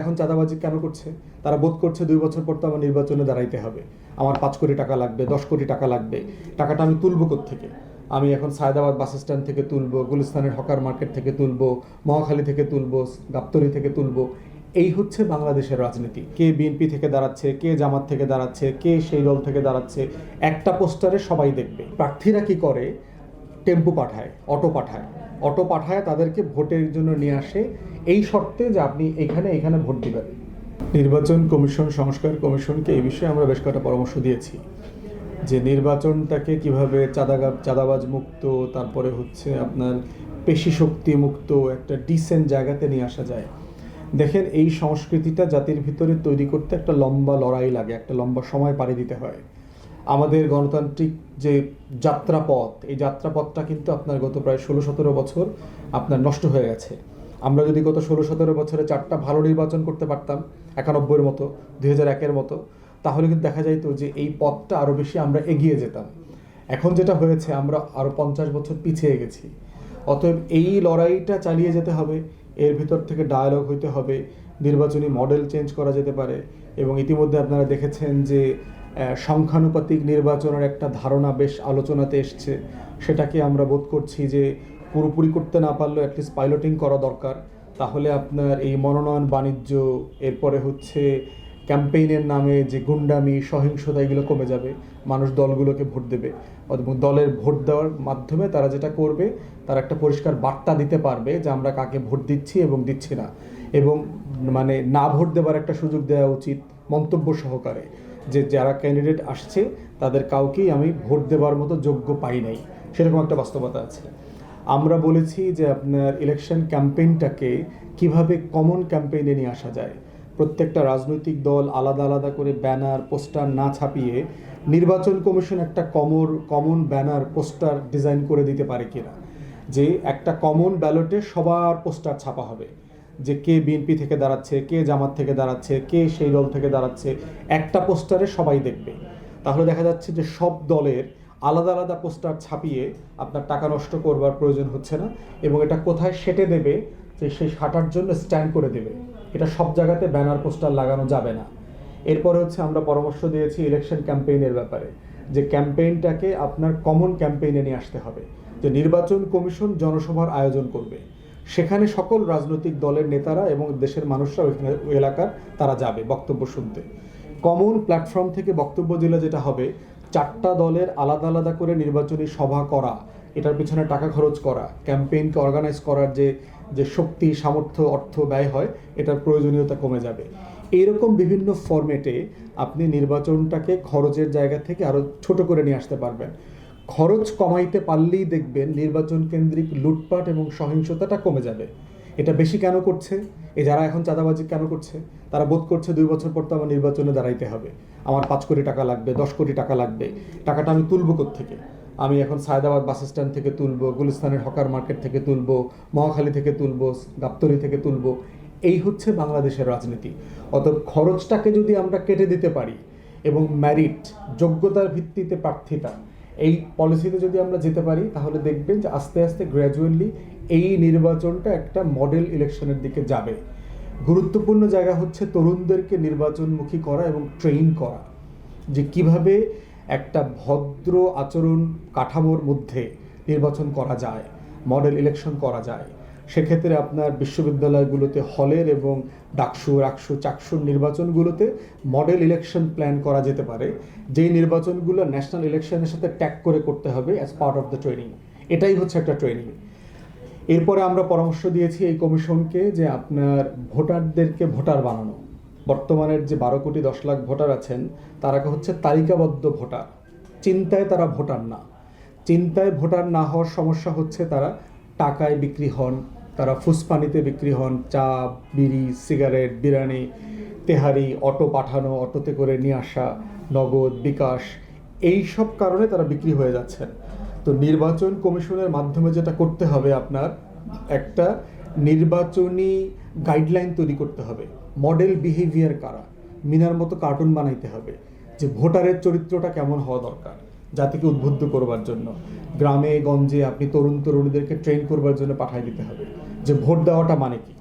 এখন চাঁদাবাজি কেন করছে? তারা বোধ করছে 2 বছর পর তো আমার নির্বাচনে দাঁড়াইতে হবে, আমার 5 কোটি টাকা লাগবে, 10 কোটি টাকা লাগবে, টাকাটা আমি তুলব কোত্থেকে? আমি এখন সায়দাবাদ বাস স্ট্যান্ড থেকে তুলবো, গুলিস্তানের হকার মার্কেট থেকে তুলবো, মহাখালী থেকে তুলবো, গাবতলী থেকে তুলবো। এই হচ্ছে বাংলাদেশের রাজনীতি। কে বিএনপি থেকে দাঁড়াচ্ছে, কে জামাত থেকে দাঁড়াচ্ছে, কে সেই দল থেকে দাঁড়াচ্ছে, একটা পোস্টারে সবাই দেখবে। প্রার্থীরা কি করে? টেম্পো পাঠায়, অটো পাঠায় তাদেরকে ভোটের জন্য নিয়ে আসে, এই শর্তে যে আপনি এখানে ভোট দিবেন। নির্বাচন কমিশন, সংস্কার কমিশনকে এই বিষয়ে আমরা বেশ কয়েকটা পরামর্শ দিয়েছি যে নির্বাচনটাকে কিভাবে চাঁদাবাজ মুক্ত, তারপরে হচ্ছে আপনার পেশি শক্তি মুক্ত একটা ডিসেন্ট জায়গাতে নিয়ে আসা যায়। দেখেন, এই সংস্কৃতিটা জাতির ভিতরে তৈরি করতে একটা লম্বা লড়াই লাগে, একটা লম্বা সময় পাড়ি দিতে হয়। আমাদের গণতান্ত্রিক যে যাত্রাপথ, এই যাত্রাপথটা কিন্তু আপনার গত প্রায় 16-17 বছর আপনার নষ্ট হয়ে গেছে। আমরা যদি গত 16-17 বছরে 4টা ভালো নির্বাচন করতে পারতাম, 91-এর মতো, 2001-এর মতো, তাহলে কিন্তু দেখা যাইত যে এই পথটা আরও বেশি আমরা এগিয়ে যেতাম। এখন যেটা হয়েছে, আমরা আরও 50 বছর পিছিয়ে গেছি। অতএব এই লড়াইটা চালিয়ে যেতে হবে, এর ভিতর থেকে ডায়ালগ হইতে হবে, নির্বাচনী মডেল চেঞ্জ করা যেতে পারে। এবং ইতিমধ্যে আপনারা দেখেছেন যে সংখ্যানুপাতিক নির্বাচনের একটা ধারণা বেশ আলোচনাতে এসছে। সেটাকে আমরা বোধ করছি যে পুরোপুরি করতে না পারলেও অ্যাটলিস্ট পাইলটিং করা দরকার। তাহলে আপনার এই মনোনয়ন বাণিজ্য, এরপরে হচ্ছে ক্যাম্পেইনের নামে যে গুন্ডামি, সহিংসতা, এগুলো কমে যাবে। মানুষ দলগুলোকে ভোট দেবে এবং দলের ভোট দেওয়ার মাধ্যমে তারা যেটা করবে, তারা একটা পরিষ্কার বার্তা দিতে পারবে যে আমরা কাকে ভোট দিচ্ছি এবং দিচ্ছি না। এবং মানে না ভোট দেবার একটা সুযোগ দেওয়া উচিত মন্তব্য সহকারে, যে যারা ক্যান্ডিডেট আসছে তাদের কাউকেই আমি ভোট দেবার মতো যোগ্য পাই নাই, সেরকম একটা বাস্তবতা আছে। আমরা বলেছি যে আপনার ইলেকশন ক্যাম্পেইনটাকে কিভাবে কমন ক্যাম্পেইনে নিয়ে আসা যায়। প্রত্যেকটা রাজনৈতিক দল আলাদা আলাদা করে ব্যানার পোস্টার না ছাপিয়ে নির্বাচন কমিশন একটা কমন ব্যানার পোস্টার ডিজাইন করে দিতে পারে কিনা, যে একটা কমন ব্যালটে সবার পোস্টার ছাপা হবে, যে কে বিএনপি থেকে দাঁড়াচ্ছে, কে জামাত থেকে দাঁড়াচ্ছে, কে সেই দল থেকে দাঁড়াচ্ছে, একটা পোস্টারে সবাই দেখবে। তাহলে দেখা যাচ্ছে যে সব দলের আলাদা আলাদা পোস্টার ছাপিয়ে আপনার টাকা নষ্ট করবার প্রয়োজন হচ্ছে না। এবং এটা কোথায় সেটে দেবে, যে সেই সাটার জন্য স্ট্যান্ড করে দেবে। এটা সব জায়গাতে ব্যানার পোস্টার লাগানো যাবে না। এরপরে হচ্ছে আমরা পরামর্শ দিয়েছি ইলেকশন ক্যাম্পেইনের ব্যাপারে, যে ক্যাম্পেইনটাকে আপনার কমন ক্যাম্পেইনে নিয়ে আসতে হবে, যে নির্বাচন কমিশন জনসভার আয়োজন করবে, সেখানে সকল রাজনৈতিক দলের নেতারা এবং দেশের মানুষরা ওইখানে ওই এলাকার তারা যাবে বক্তব্য শুনতে। কমন প্ল্যাটফর্ম থেকে বক্তব্য দিলে যেটা হবে, 4টা দলের আলাদা আলাদা করে নির্বাচনী সভা করা, এটার পিছনে টাকা খরচ করা, ক্যাম্পেইনকে অর্গানাইজ করার যে শক্তি, সামর্থ্য, অর্থ ব্যয় হয়, এটার প্রয়োজনীয়তা কমে যাবে। এইরকম বিভিন্ন ফরম্যাটে আপনি নির্বাচনটাকে খরচের জায়গা থেকে আরও ছোট করে নিয়ে আসতে পারবেন। খরচ কমাইতে পারলেই দেখবেন নির্বাচন কেন্দ্রিক লুটপাট এবং সহিংসতাটা কমে যাবে। এটা বেশি কেন করছে? যারা এখন চাঁদাবাজি কেন করছে? তারা বোধ করছে 2 বছর পর তো আমার নির্বাচনে দাঁড়াইতে হবে, আমার 5 কোটি টাকা লাগবে, 10 কোটি টাকা লাগবে, টাকাটা আমি তুলব কোত্থেকে? আমি এখন সায়দাবাদ বাস স্ট্যান্ড থেকে তুলবো, গুলিস্তানের হকার মার্কেট থেকে তুলবো, মহাখালী থেকে তুলবো, গাবতলী থেকে তুলবো। এই হচ্ছে বাংলাদেশের রাজনীতি। অতএব খরচটাকে যদি আমরা কেটে দিতে পারি এবং মেরিট, যোগ্যতার ভিত্তিতে প্রার্থিতা, এই পলিসিতে যদি আমরা যেতে পারি, তাহলে দেখবেন যে আস্তে আস্তে গ্র্যাজুয়ালি এই নির্বাচনটা একটা মডেল ইলেকশনের দিকে যাবে। গুরুত্বপূর্ণ জায়গা হচ্ছে তরুণদেরকে নির্বাচনমুখী করা এবং ট্রেন করা, যে কিভাবে একটা ভদ্র আচরণ কাঠামোর মধ্যে নির্বাচন করা যায়, মডেল ইলেকশন করা যায়। সেক্ষেত্রে আপনার বিশ্ববিদ্যালয়গুলোতে হলের এবং ডাকসু, রাকসু, চাকসুর নির্বাচনগুলোতে মডেল ইলেকশন প্ল্যান করা যেতে পারে, যেই নির্বাচনগুলো ন্যাশনাল ইলেকশনের সাথে ট্যাগ করে করতে হবে as part of the training. এটাই হচ্ছে একটা ট্রেনিং। এরপরে আমরা পরামর্শ দিয়েছি এই কমিশনকে যে আপনার ভোটারদেরকে ভোটার বানানো। বর্তমানের যে 12 কোটি 10 লাখ ভোটার আছেন, তারা হচ্ছে তালিকাবদ্ধ ভোটার, চিন্তায় তারা ভোটার না। চিন্তায় ভোটার না হওয়ার সমস্যা হচ্ছে তারা টাকায় বিক্রি হন, তারা ফুসপানিতে বিক্রি হন, চা, বিড়ি, সিগারেট, বিরিয়ানি, তেহারি, অটো পাঠানো, অটোতে করে নিয়ে আসা, নগদ, বিকাশ, এই সব কারণে তারা বিক্রি হয়ে যাচ্ছেন। তো নির্বাচন কমিশনের মাধ্যমে যেটা করতে হবে, আপনার একটা নির্বাচনী গাইডলাইন তৈরি করতে হবে। মডেল বিহেভিয়ার কারা, মিনার মতো কার্টুন বানাইতে হবে, যে ভোটারের চরিত্রটা কেমন হওয়া দরকার, জাতিকে উদ্বুদ্ধ করবার জন্য। গ্রামে গঞ্জে আপনি তরুণীদেরকে ট্রেন করবার জন্য পাঠিয়ে দিতে হবে যে ভোট দেওয়াটা মানে কি।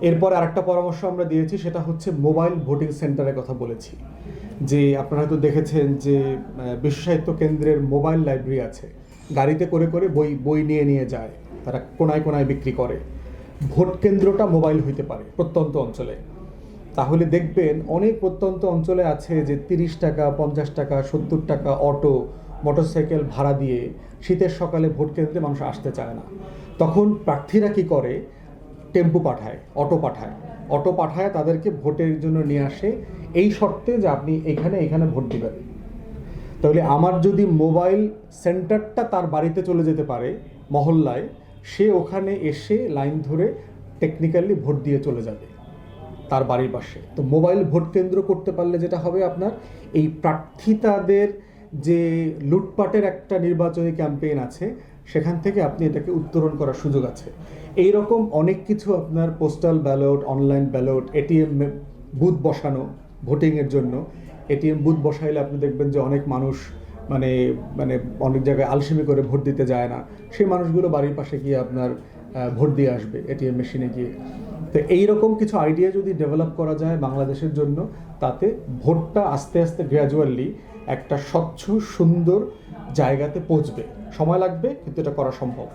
এরপর আরেকটা পরামর্শ আমরা দিয়েছি, সেটা হচ্ছে মোবাইল ভোটিং সেন্টারের কথা বলেছি। যে আপনারা হয়তো দেখেছেন যে বিশ্ব সাহিত্য কেন্দ্রের মোবাইল লাইব্রেরি আছে, গাড়িতে করে করে বই বই নিয়ে নিয়ে যায়, তারা কোনায় কোনায় বিক্রি করে। ভোট কেন্দ্রটা মোবাইল হইতে পারে প্রত্যন্ত অঞ্চলে। তাহলে দেখবেন অনেক প্রত্যন্ত অঞ্চলে আছে যে 30 টাকা, 50 টাকা, 70 টাকা অটো, মোটরসাইকেল ভাড়া দিয়ে শীতের সকালে ভোট কেন্দ্রে মানুষ আসতে চায় না। তখন প্রার্থীরা কি করে, টেম্পু পাঠায়, অটো পাঠায় তাদেরকে ভোটের জন্য নিয়ে আসে, এই শর্তে যে আপনি এখানে ভোট দিবেন। তাহলে আমার যদি মোবাইল সেন্টারটা তার বাড়িতে চলে যেতে পারে মহল্লায়, সে ওখানে এসে লাইন ধরে টেকনিক্যালি ভোট দিয়ে চলে যাবে তার বাড়ির পাশে। তো মোবাইল ভোট কেন্দ্র করতে পারলে যেটা হবে, আপনার এই প্রার্থিতাদের যে লুটপাটের একটা নির্বাচনী ক্যাম্পেইন আছে, সেখান থেকে আপনি এটাকে উত্তরণ করার সুযোগ আছে। এই রকম অনেক কিছু, আপনার postal ballot, online ballot, ATM booth বসানো ভোটিংয়ের জন্য। এটিএম বুথ বসাইলে আপনি দেখবেন যে অনেক মানুষ মানে মানে অনেক জায়গায় আলসেমি করে ভোট দিতে যায় না, সেই মানুষগুলো বাড়ির পাশে গিয়ে আপনার ভোট দিয়ে আসবে এটিএম মেশিনে গিয়ে। তো এইরকম কিছু আইডিয়া যদি ডেভেলপ করা যায় বাংলাদেশের জন্য, তাতে ভোটটা আস্তে আস্তে গ্র্যাজুয়ালি একটা স্বচ্ছ সুন্দর জায়গাতে পৌঁছবে। সময় লাগবে, কিন্তু এটা করা সম্ভব।